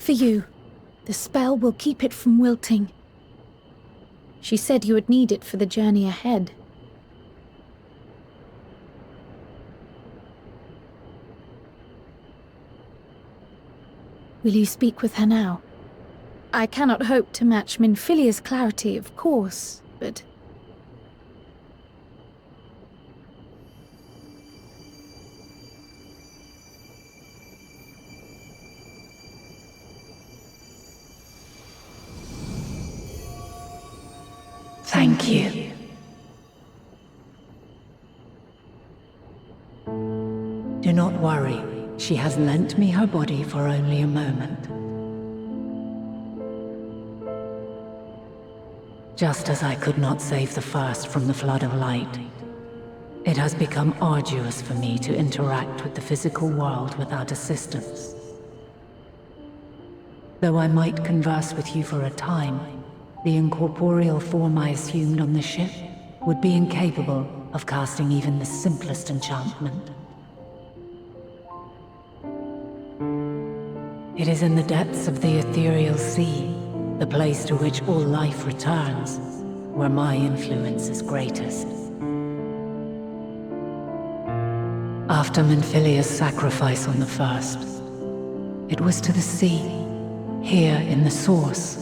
For you. The spell will keep it from wilting. She said you would need it for the journey ahead. Will you speak with her now? I cannot hope to match Minfilia's clarity, of course, but... Thank you. Do not worry. She has lent me her body for only a moment. Just as I could not save the first from the flood of light, it has become arduous for me to interact with the physical world without assistance. Though I might converse with you for a time, the incorporeal form I assumed on the ship would be incapable of casting even the simplest enchantment. It is in the depths of the ethereal sea, the place to which all life returns, where my influence is greatest. After Minfilia's sacrifice on the first, it was to the sea, here in the source,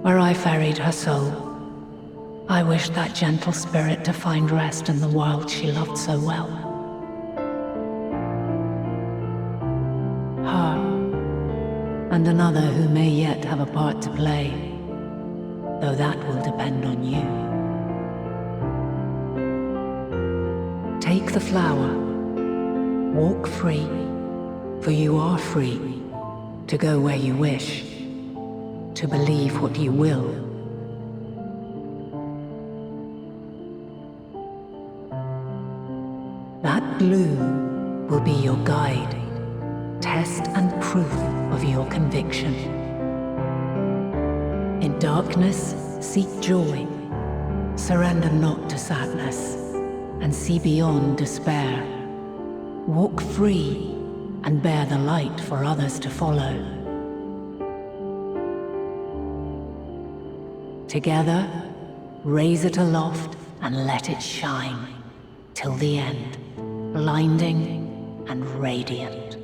where I ferried her soul. I wished that gentle spirit to find rest in the world she loved so well. Her, and another who may yet have a part to play, though that will depend on you. Take the flower, walk free, for you are free, to go where you wish, to believe what you will. That bloom will be your guide, test and proof of your conviction. In darkness, seek joy, surrender not to sadness, and see beyond despair. Walk free and bear the light for others to follow. Together, raise it aloft and let it shine, till the end, blinding and radiant.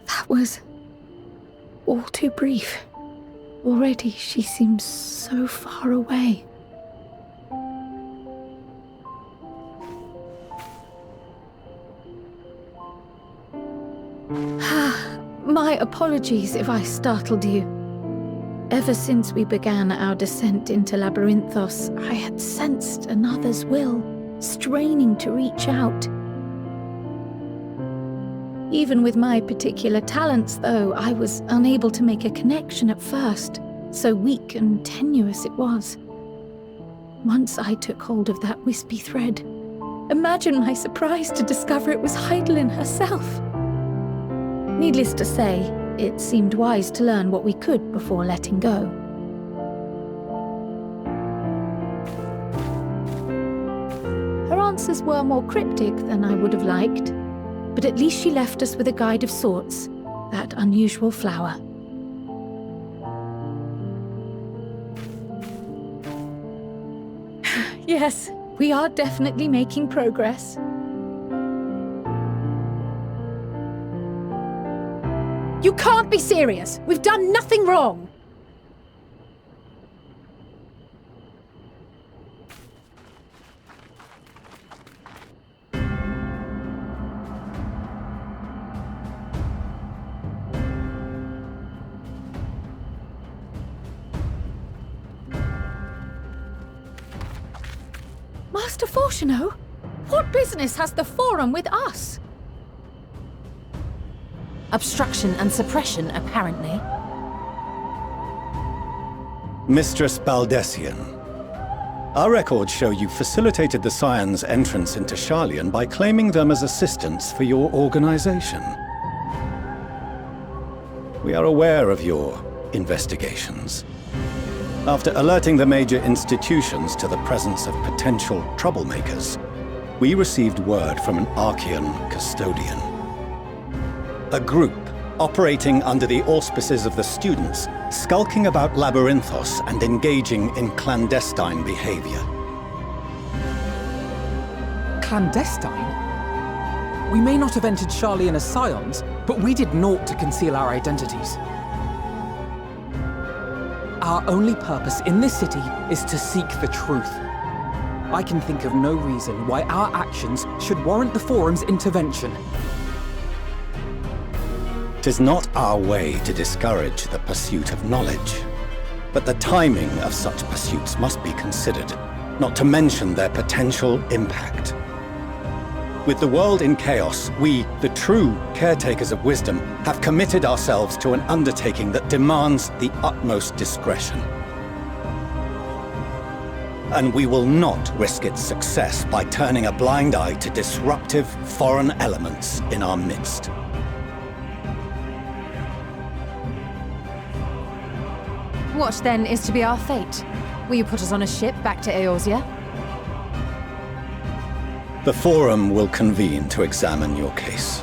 That was all too brief. Already she seems so far away. My apologies if I startled you. Ever since we began our descent into Labyrinthos, I had sensed another's will, straining to reach out. Even with my particular talents, though, I was unable to make a connection at first, so weak and tenuous it was. Once I took hold of that wispy thread, imagine my surprise to discover it was Heidelin herself. Needless to say, it seemed wise to learn what we could before letting go. Her answers were more cryptic than I would have liked, but at least she left us with a guide of sorts, that unusual flower. Yes, we are definitely making progress. You can't be serious! We've done nothing wrong! Master Fortuno? What business has the Forum with us? Obstruction and suppression, apparently. Mistress Baldessian, our records show you facilitated the Scion's entrance into Sharlayan by claiming them as assistants for your organization. We are aware of your investigations. After alerting the major institutions to the presence of potential troublemakers, we received word from an Archean custodian. A group operating under the auspices of the students, skulking about Labyrinthos and engaging in clandestine behavior. Clandestine? We may not have entered Sharlayan as scions, but we did naught to conceal our identities. Our only purpose in this city is to seek the truth. I can think of no reason why our actions should warrant the Forum's intervention. 'Tis not our way to discourage the pursuit of knowledge, but the timing of such pursuits must be considered, not to mention their potential impact. With the world in chaos, we, the true caretakers of wisdom, have committed ourselves to an undertaking that demands the utmost discretion. And we will not risk its success by turning a blind eye to disruptive foreign elements in our midst. What, then, is to be our fate? Will you put us on a ship back to Eorzea? The Forum will convene to examine your case.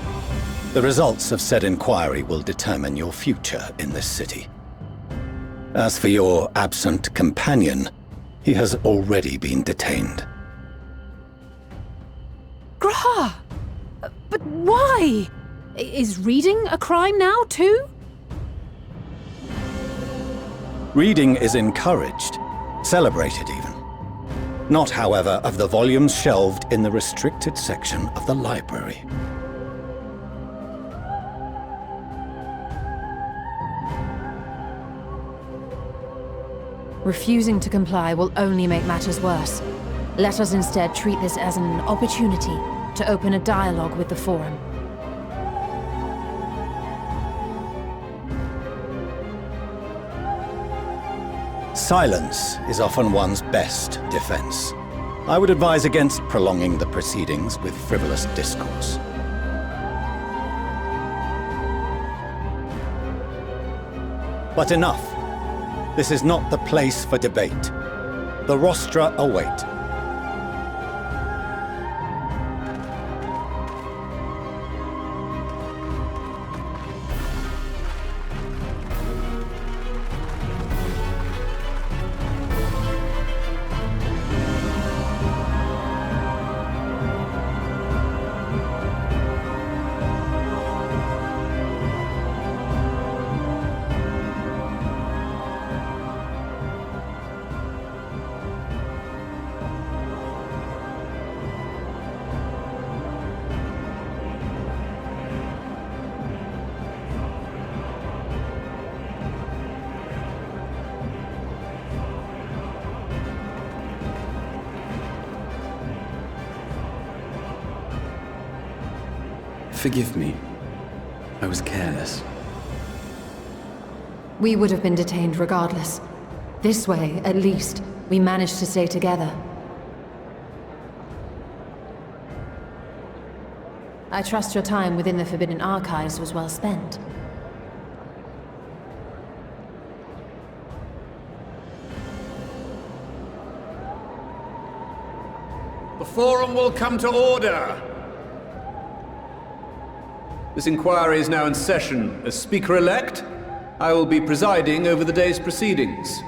The results of said inquiry will determine your future in this city. As for your absent companion, he has already been detained. Grah! But why? Is reading a crime now, too? Reading is encouraged, celebrated even. Not, however, of the volumes shelved in the restricted section of the library. Refusing to comply will only make matters worse. Let us instead treat this as an opportunity to open a dialogue with the Forum. Silence is often one's best defense. I would advise against prolonging the proceedings with frivolous discourse. But enough. This is not the place for debate. The rostra await. Forgive me. I was careless. We would have been detained regardless. This way, at least, we managed to stay together. I trust your time within the Forbidden Archives was well spent. The Forum will come to order! This inquiry is now in session. As Speaker-elect, I will be presiding over the day's proceedings.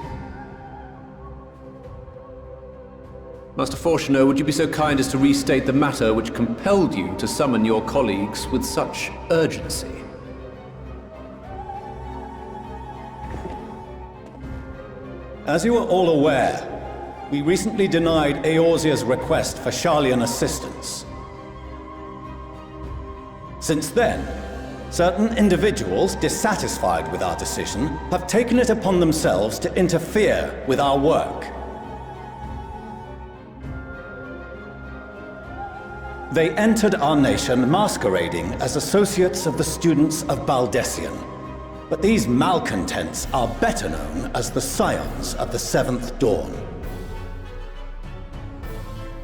Master Fortuner, would you be so kind as to restate the matter which compelled you to summon your colleagues with such urgency? As you are all aware, we recently denied Eorzea's request for Sharlayan assistance. Since then, certain individuals dissatisfied with our decision have taken it upon themselves to interfere with our work. They entered our nation masquerading as associates of the students of Baldessian. But these malcontents are better known as the Scions of the Seventh Dawn.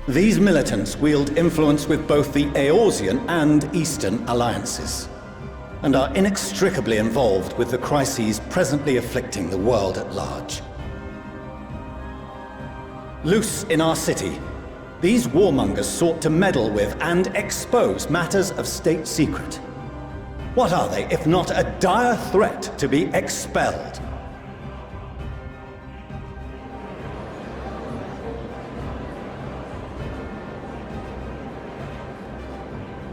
These militants wield influence with both the Eorzean and Eastern alliances. and are inextricably involved with the crises presently afflicting the world at large. Loose in our city, these warmongers sought to meddle with and expose matters of state secret. What are they, if not a dire threat to be expelled?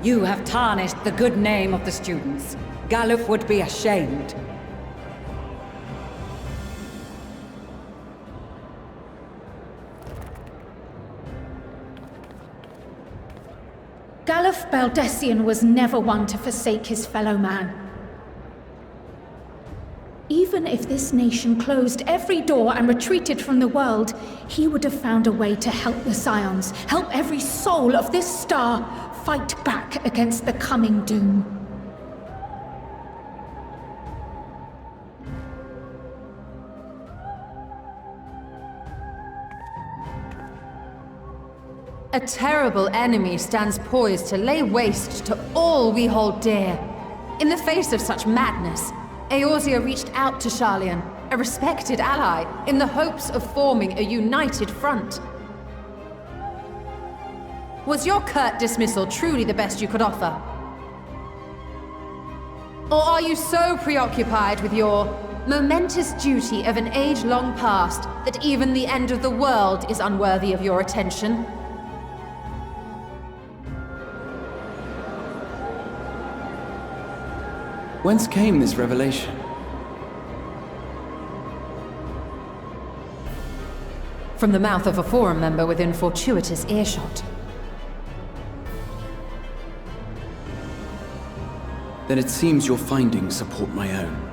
You have tarnished the good name of the students. Galuf would be ashamed. Galuf Baldessian was never one to forsake his fellow man. Even if this nation closed every door and retreated from the world, he would have found a way to help the Scions, help every soul of this star fight back against the coming doom. A terrible enemy stands poised to lay waste to all we hold dear. In the face of such madness, Eorzea reached out to Sharlayan, a respected ally, in the hopes of forming a united front. Was your curt dismissal truly the best you could offer? Or are you so preoccupied with your momentous duty of an age long past that even the end of the world is unworthy of your attention? Whence came this revelation? From the mouth of a Forum member within fortuitous earshot. Then it seems your findings support my own.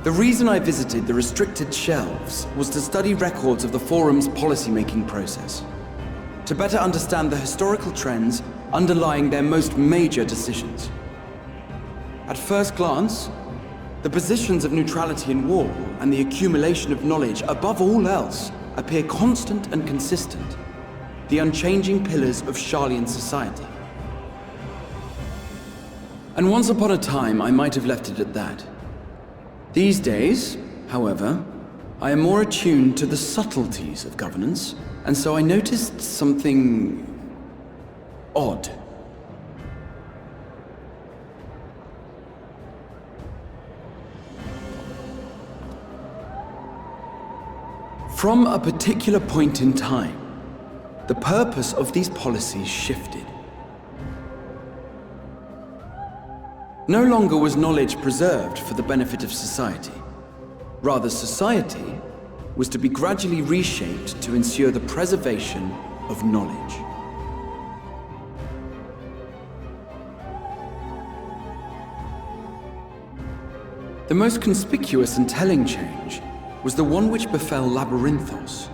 The reason I visited the restricted shelves was to study records of the Forum's policymaking process, to better understand the historical trends underlying their most major decisions. At first glance, the positions of neutrality in war and the accumulation of knowledge above all else appear constant and consistent, the unchanging pillars of Sharlayan society. And once upon a time, I might have left it at that. These days, however, I am more attuned to the subtleties of governance, and so I noticed something odd. From a particular point in time, the purpose of these policies shifted. No longer was knowledge preserved for the benefit of society. Rather, society was to be gradually reshaped to ensure the preservation of knowledge. The most conspicuous and telling change was the one which befell Labyrinthos.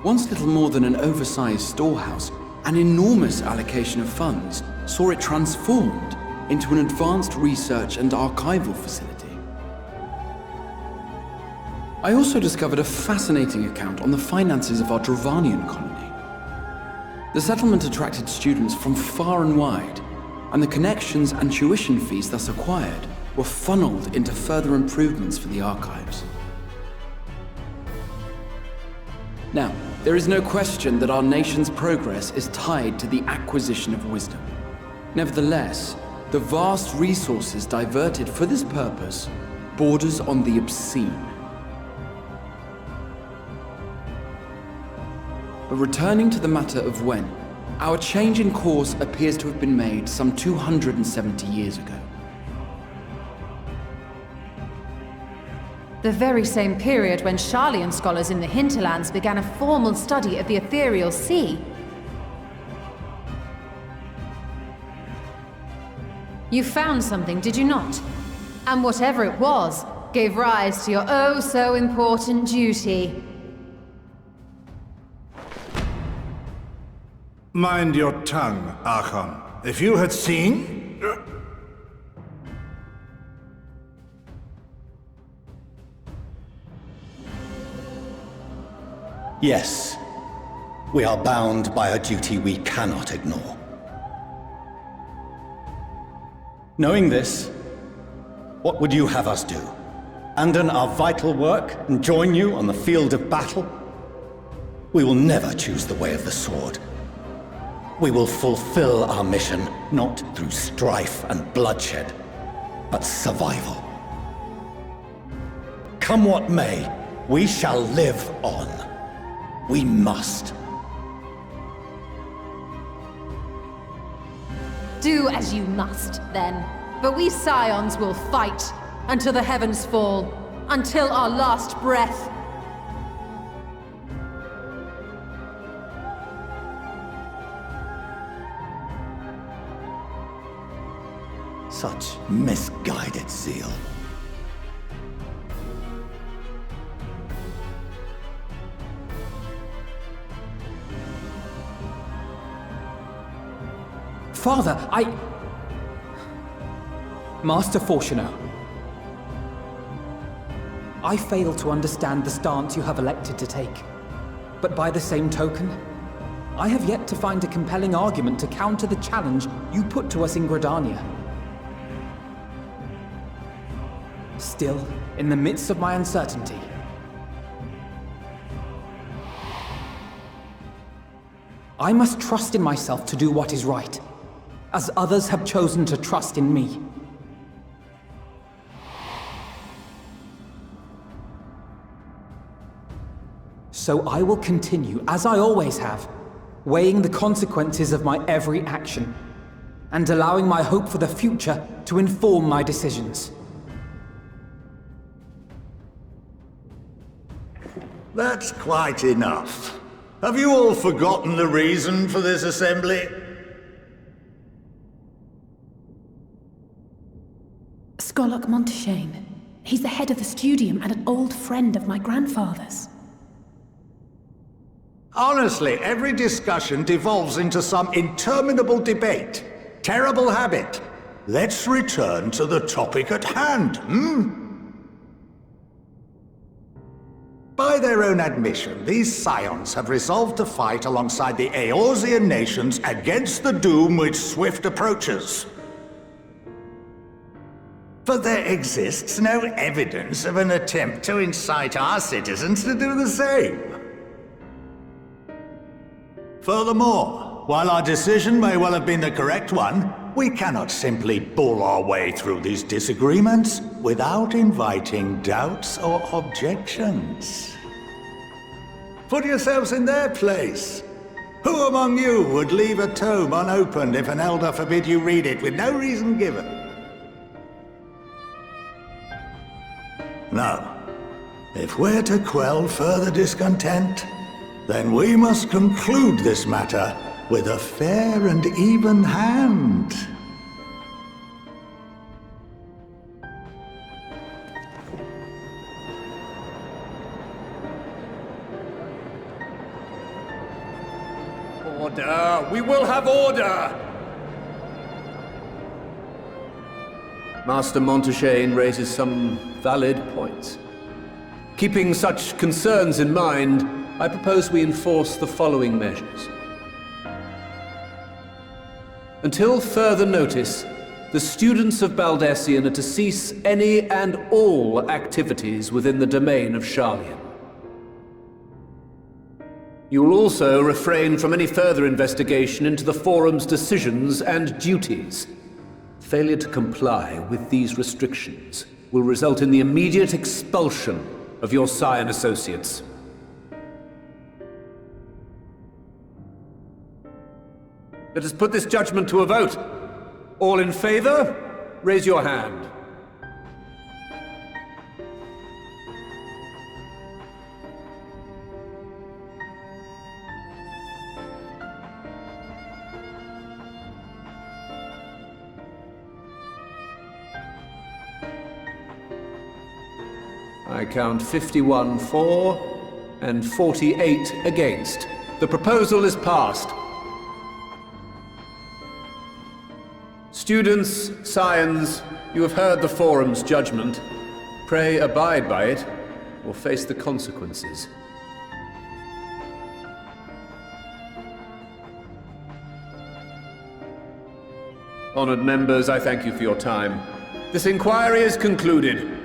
Once little more than an oversized storehouse, an enormous allocation of funds saw it transformed into an advanced research and archival facility. I also discovered a fascinating account on the finances of our Dravanian colony. The settlement attracted students from far and wide, and the connections and tuition fees thus acquired were funneled into further improvements for the archives. Now, there is no question that our nation's progress is tied to the acquisition of wisdom. Nevertheless, the vast resources diverted for this purpose borders on the obscene. But returning to the matter of when, our change in course appears to have been made some 270 years ago. The very same period when Sharlayan scholars in the hinterlands began a formal study of the ethereal sea. You found something, did you not? And whatever it was, gave rise to your oh-so-important duty. Mind your tongue, Archon. If you had seen... Yes, we are bound by a duty we cannot ignore. Knowing this, what would you have us do? Abandon our vital work and join you on the field of battle? We will never choose the way of the sword. We will fulfill our mission not through strife and bloodshed, but survival. Come what may, we shall live on. We must. Do as you must, then. But we Scions will fight until the heavens fall, until our last breath. Such misguided zeal. Father, Master Fortuno, I fail to understand the stance you have elected to take. But by the same token, I have yet to find a compelling argument to counter the challenge you put to us in Gridania. Still, in the midst of my uncertainty, I must trust in myself to do what is right, as others have chosen to trust in me. So I will continue, as I always have, weighing the consequences of my every action, and allowing my hope for the future to inform my decisions. That's quite enough. Have you all forgotten the reason for this assembly? Skolok Monteshane. He's the head of the Studium and an old friend of my grandfather's. Honestly, every discussion devolves into some interminable debate. Terrible habit. Let's return to the topic at hand, By their own admission, these Scions have resolved to fight alongside the Eorzean nations against the doom which swift approaches. But there exists no evidence of an attempt to incite our citizens to do the same. Furthermore, while our decision may well have been the correct one, we cannot simply bull our way through these disagreements without inviting doubts or objections. Put yourselves in their place. Who among you would leave a tome unopened if an elder forbid you read it with no reason given? Now, if we're to quell further discontent, then we must conclude this matter with a fair and even hand. Order! We will have order! Master Monteshane raises some valid points. Keeping such concerns in mind, I propose we enforce the following measures. Until further notice, the students of Baldesion are to cease any and all activities within the domain of Sharlayan. You will also refrain from any further investigation into the Forum's decisions and duties. Failure to comply with these restrictions will result in the immediate expulsion of your Scion associates. Let us put this judgment to a vote. All in favor, raise your hand. I count 51 for and 48 against. The proposal is passed. Students, Scions, you have heard the Forum's judgment. Pray abide by it, or face the consequences. Honored members, I thank you for your time. This inquiry is concluded.